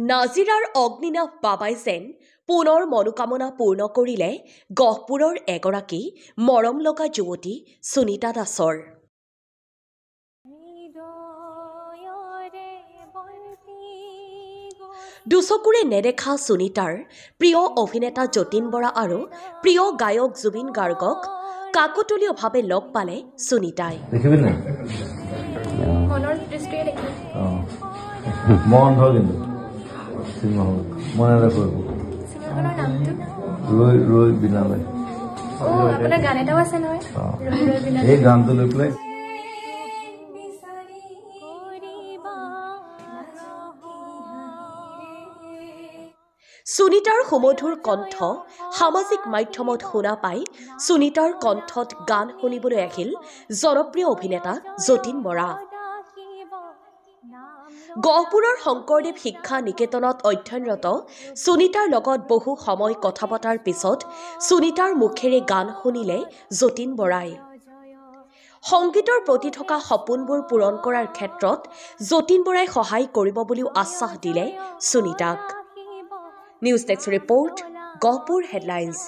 নাজিৰাৰ অগ্নিনাভ বাবাই যেন পুনৰ মনোকামনা পূৰ্ণ কৰিলে গহপুৰৰ এগৰাকী মৰম লগা যুৱতী সুনিতা দাসৰ। দুচকুৰে নেদেখা সুনিতাৰ প্ৰিয় অভিনেতা যতীন বৰা আৰু প্ৰিয় গায়ক জুবিন গাৰ্গক কাকতলীয়ভাৱে লগ পালে সুনিতাই। সুনিতাৰ সুমধুৰ কণ্ঠ সামাজিক মাধ্যমত শুনা পাই সুনিতাৰ কণ্ঠত গান শুনিবলৈ আহিল জনপ্ৰিয় অভিনেতা যতীন বৰা। গহপুৰৰ শংকৰদেৱ শিক্ষা নিকেতনত অধ্যয়নৰত সুনিতাৰ লগত বহু সময় কথা পতাৰ পিছত সুনিতাৰ মুখেৰে গান শুনিলে যতীন বৰাই। সংগীতৰ প্ৰতি থকা সপোনবোৰ পূৰণ কৰাৰ ক্ষেত্ৰত যতীন বৰাই সহায় কৰিব বুলিও আশ্বাস দিলে সুনিতাক। News desk report, Gohpur headlines.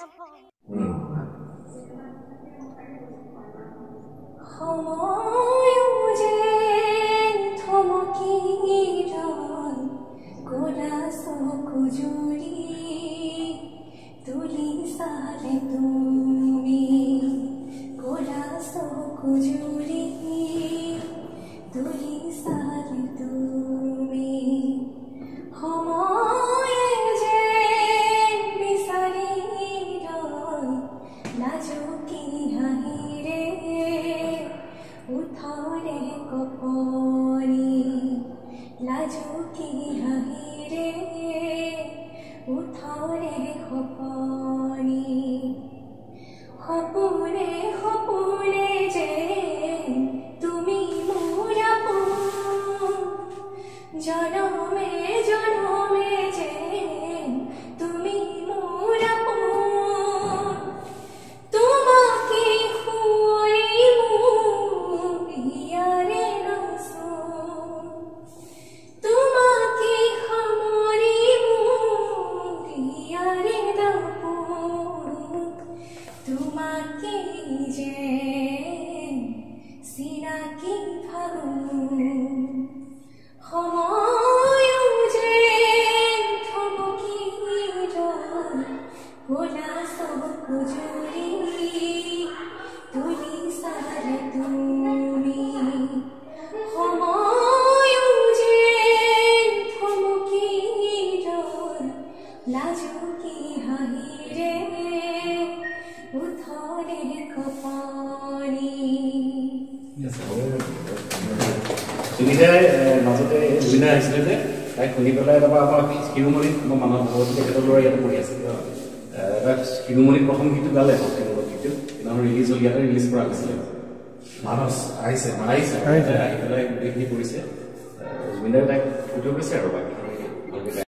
সুনিতাই মাজতে জুবিনা আহিছিলে যে তাই শুনি পেলাই আমাৰ শিৰোমণিত মানুহ তেখেতৰ ল'ৰা ইয়াতে পঢ়ি আছে শিৰোমণিত প্ৰথম গীতটো গালে তেওঁলোকৰ গীতটো ৰিলিজ হ'ল ইয়াতে ৰিলিজ কৰা হৈছিলে মানস আহিছে আহি পেলাই গোটেইখিনি কৰিছে জুবিনাই তাইক সুযোগ কৈছে আৰু বাকী